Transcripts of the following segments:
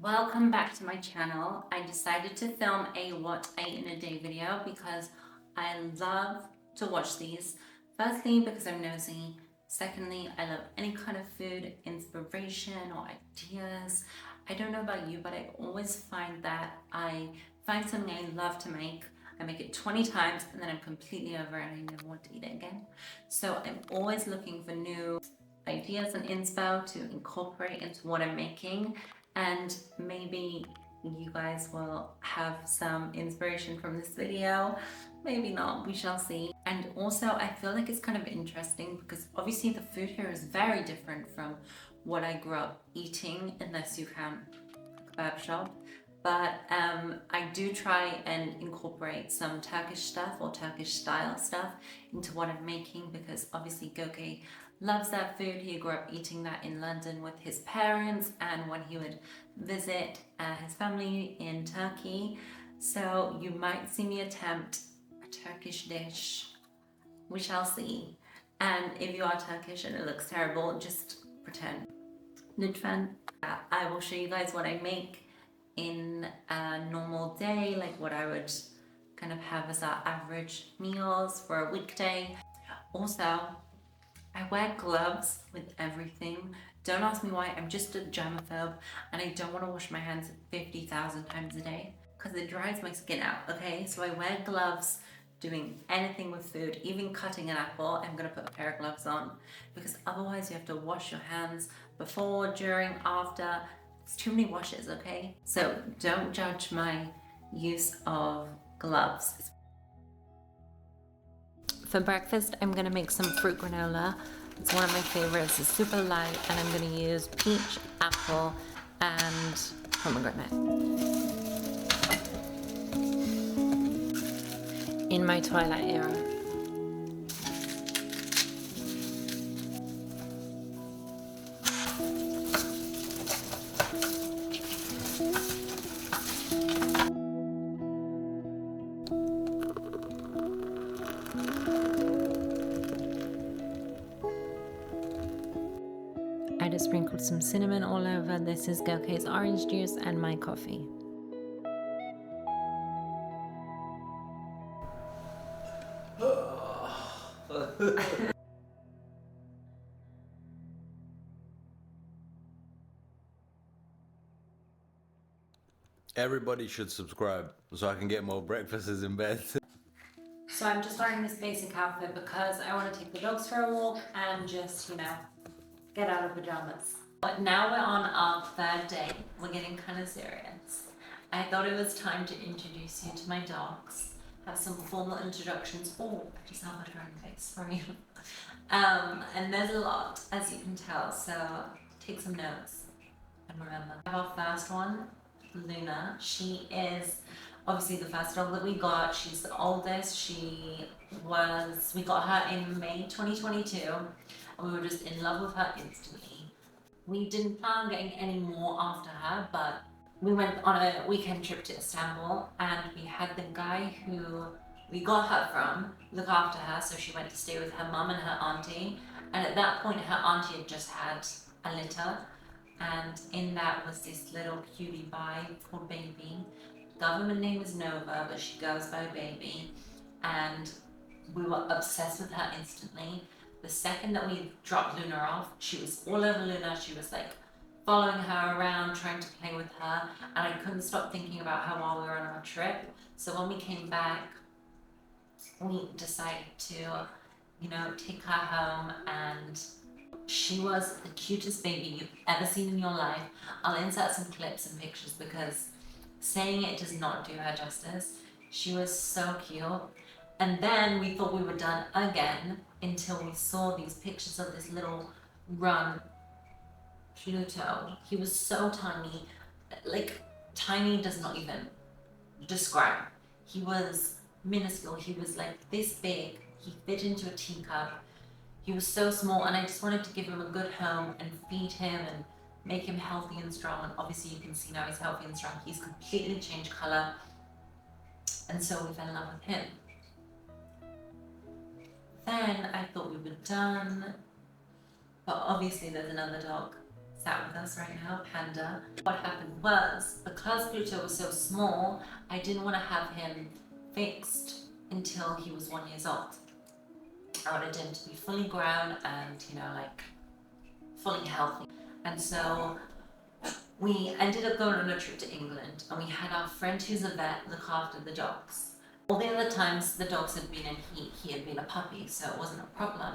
Welcome back to my channel. I decided to film a what I ate in a day video because I love to watch these. Firstly, because I'm nosy. Secondly, I love any kind of food inspiration or ideas. I don't know about you, but I always find that I find something I love to make. I make it 20 times and then I'm completely over it and I never want to eat it again. So I'm always looking for new ideas and inspo to incorporate into what I'm making, and maybe you guys will have some inspiration from this video, maybe not, we shall see. And also I feel like it's kind of interesting because obviously the food here is very different from what I grew up eating, unless you count a kebab shop. But I do try and incorporate some Turkish stuff or Turkish style stuff into what I'm making, because obviously Gökay loves that food. He grew up eating that in London with his parents and when he would visit his family in Turkey. So you might see me attempt a Turkish dish. We shall see. And if you are Turkish and it looks terrible, just pretend. Lütfen. I will show you guys what I make in a normal day, like what I would kind of have as our average meals for a weekday. Also, I wear gloves with everything. Don't ask me why, I'm just a germaphobe and I don't want to wash my hands 50,000 times a day because it dries my skin out, okay? So I wear gloves doing anything with food, even cutting an apple. I'm gonna put a pair of gloves on because otherwise you have to wash your hands before, during, after. It's too many washes, okay? So don't judge my use of gloves. For breakfast, I'm gonna make some fruit granola. It's one of my favorites. It's super light, and I'm gonna use peach, apple, and pomegranate. In my Twilight era. I just sprinkled some cinnamon all over. This is Gökay's orange juice and my coffee. Everybody should subscribe so I can get more breakfasts in bed. So I'm just wearing this basic outfit because I want to take the dogs for a walk and just, you know, get out of pajamas. But now we're on our third day. We're getting kind of serious. I thought it was time to introduce you to my dogs, have some formal introductions. Oh, I just have butter on my face, sorry. And there's a lot, as you can tell, so take some notes and remember. We have our first one, Luna. She is obviously the first dog that we got. She's the oldest. We got her in May 2022 and we were just in love with her instantly. We didn't plan on getting any more after her, but we went on a weekend trip to Istanbul and we had the guy who we got her from look after her, so she went to stay with her mum and her auntie, and at that point her auntie had just had a litter, and in that was this little cutie pie called Baby. Government name is Nova, but she goes by Baby, and we were obsessed with her instantly. The second that we dropped Luna off, she was all over Luna. She was like following her around, trying to play with her, and I couldn't stop thinking about her while we were on our trip. So when we came back, we decided to, you know, take her home, and she was the cutest baby you've ever seen in your life. I'll insert some clips and pictures because saying it does not do her justice. She was so cute. And then we thought we were done again until we saw these pictures of this little run Pluto. He was so tiny, like tiny does not even describe. He was minuscule. He was like this big. He fit into a teacup. He was so small, and I just wanted to give him a good home and feed him and make him healthy and strong. And obviously you can see now he's healthy and strong. He's completely changed color, and so we fell in love with him. Then I thought we were done, but obviously there's another dog. sat with us right now, Panda. What happened was, because Pluto was so small, I didn't want to have him fixed until he was 1 year old. I wanted him to be fully grown and, you know, like fully healthy. And so we ended up going on a trip to England, and we had our friend who's a vet look after the dogs. All the other times the dogs had been in heat, he had been a puppy, so it wasn't a problem.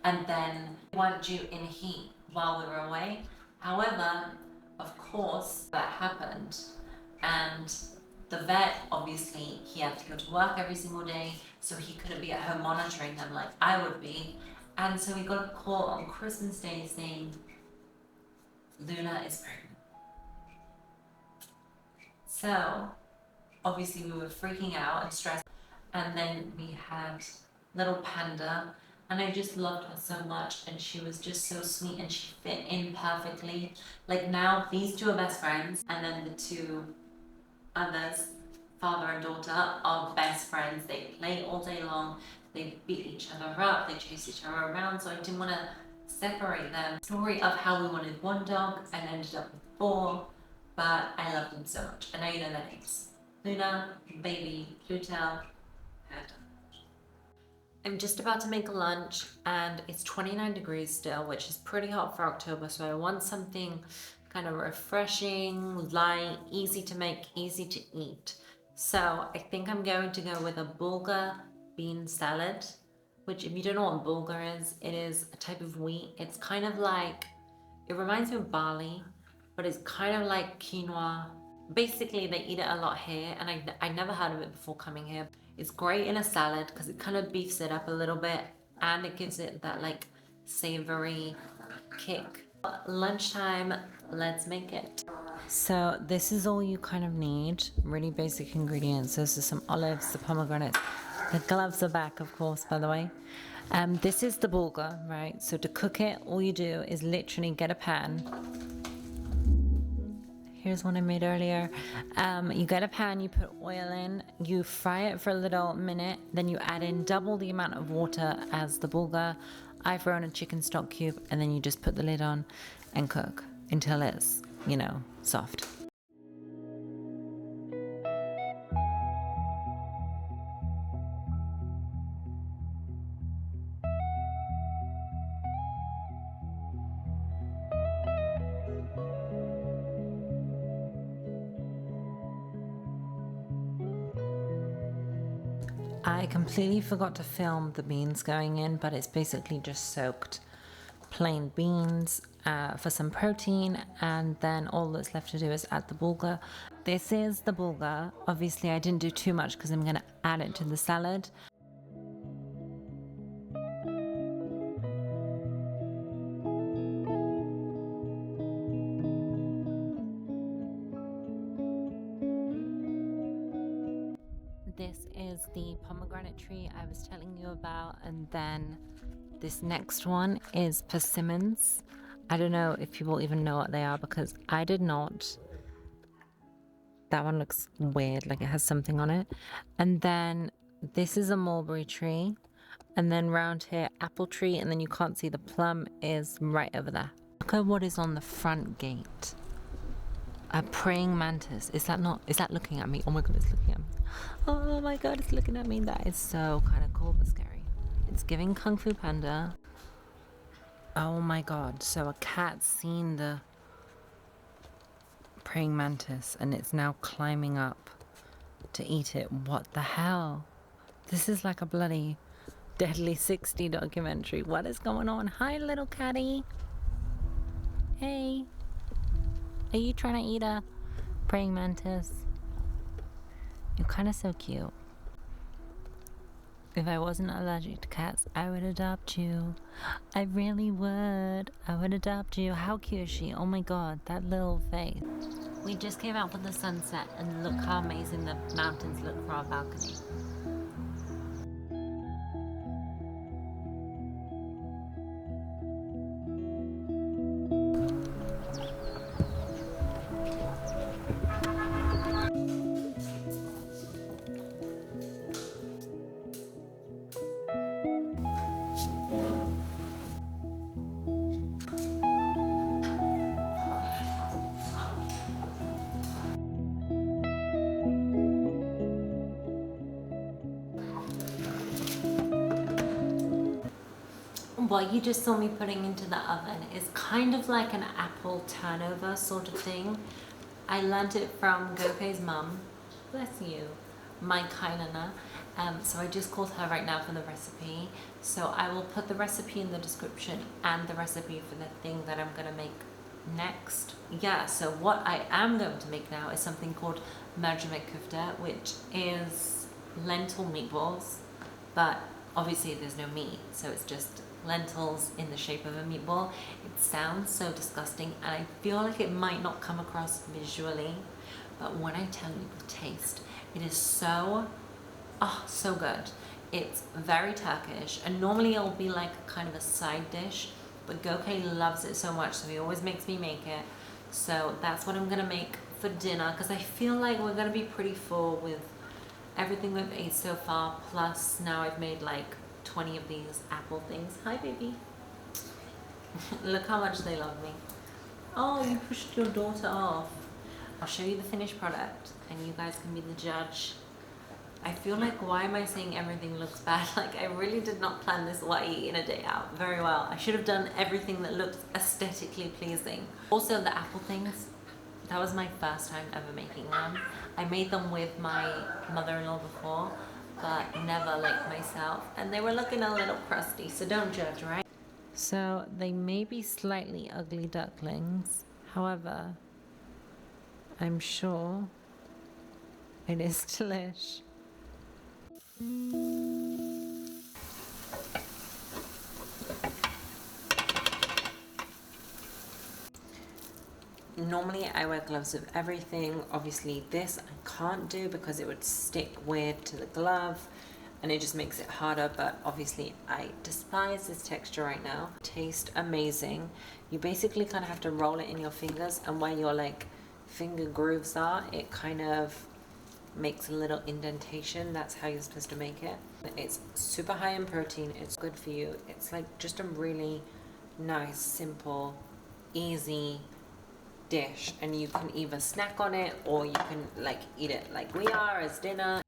And then we weren't due in heat while we were away. However, of course, that happened. And the vet, obviously, he had to go to work every single day, so he couldn't be at home monitoring them like I would be. And so we got a call on Christmas Day saying, Luna is pregnant. So, obviously we were freaking out and stressed. And then we had little Panda, and I just loved her so much, and she was just so sweet, and she fit in perfectly. Like now, these two are best friends, and then the two others, father and daughter, are best friends. They play all day long, they beat each other up, they chase each other around, so I didn't want to separate them. Story of how we wanted one dog and ended up with 4, but I loved them so much, and now you know their names. Luna, Baby, Pluto, Panda. I'm just about to make lunch, and it's 29 degrees still, which is pretty hot for October, so I want something kind of refreshing, light, easy to make, easy to eat. So I think I'm going to go with a bulgur bean salad, which, if you don't know what bulgur is, it is a type of wheat. It's kind of like, it reminds me of barley, but it's kind of like quinoa. Basically, they eat it a lot here, and I never heard of it before coming here. It's great in a salad because it kind of beefs it up a little bit, and it gives it that like savory kick. Lunchtime, let's make it. So this is all you kind of need, really basic ingredients. This is some olives, the pomegranates. The gloves are back, of course, by the way. This is the bulgur, right? So to cook it, all you do is literally get a pan. Here's one I made earlier. You get a pan, you put oil in, you fry it for a little minute, then you add in double the amount of water as the bulgur. I've thrown a chicken stock cube, and then you just put the lid on and cook until it's, you know, soft. I completely forgot to film the beans going in, but it's basically just soaked plain beans for some protein, and then all that's left to do is add the bulgur. This is the bulgur. Obviously I didn't do too much because I'm going to add it to the salad. This is the pomegranate tree I was telling you about, and then this next one is persimmons. I don't know if people even know what they are because I did not. That one looks weird, like it has something on it. And then this is a mulberry tree, and then round here apple tree, and then you can't see the plum is right over there. Look at what is on the front gate. A praying mantis. Is that looking at me? Oh my god, it's looking at me. Oh my god, it's looking at me. That is so kind of cool but scary. It's giving Kung Fu Panda. Oh my god, so a cat's seen the praying mantis and it's now climbing up to eat it. What the hell? This is like a bloody Deadly 60 documentary. What is going on? Hi, little catty. Hey. Are you trying to eat a praying mantis? You're kind of so cute. If I wasn't allergic to cats, I would adopt you. I really would. I would adopt you. How cute is she? Oh my god, that little face. We just came out for the sunset, and look how amazing the mountains look from our balcony. what you just saw me putting into the oven is kind of like an apple turnover sort of thing. I learned it from Gokei's mum, bless you, my Kainana. So I just called her right now for the recipe. So I will put the recipe in the description and the recipe for the thing that I'm gonna make next. Yeah, so what I am going to make now is something called Mercimek Kofte, which is lentil meatballs, but obviously there's no meat, so it's just lentils in the shape of a meatball. It sounds so disgusting, and I feel like it might not come across visually, but when I tell you the taste, it is so good. It's very Turkish, and normally it'll be like kind of a side dish, but Gokei loves it so much, so he always makes me make it. So that's what I'm gonna make for dinner, because I feel like we're gonna be pretty full with everything we've ate so far, plus now I've made like 20 of these apple things. Hi baby. Look how much they love me. Oh, you pushed your daughter off. I'll show you the finished product and you guys can be the judge. I feel like, why am I saying everything looks bad? Like, I really did not plan this wai in a day out very well. I should have done everything that looked aesthetically pleasing. Also, the apple things, that was my first time ever making them. I made them with my mother-in-law before, but never like myself. And they were looking a little crusty, so don't judge, right? So they may be slightly ugly ducklings. However, I'm sure it is delish. Normally I wear gloves with everything. Obviously this I can't do because it would stick weird to the glove and it just makes it harder, but obviously I despise this texture right now. Tastes amazing. You basically kind of have to roll it in your fingers, and where your like finger grooves are, it kind of makes a little indentation. That's how you're supposed to make it. It's super high in protein. It's good for you. It's like just a really nice, simple, easy dish, and you can either snack on it or you can like eat it like we are as dinner.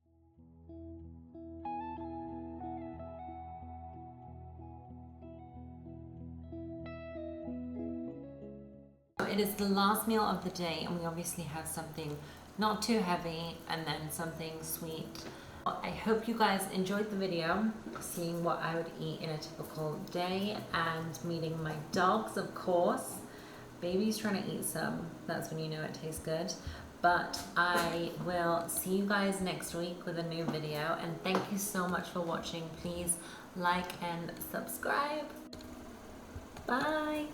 It is the last meal of the day, and we obviously have something not too heavy and then something sweet. I hope you guys enjoyed the video, seeing what I would eat in a typical day and meeting my dogs, of course. Baby's trying to eat some, that's when you know it tastes good. But I will see you guys next week with a new video, and thank you so much for watching. Please like and subscribe. Bye.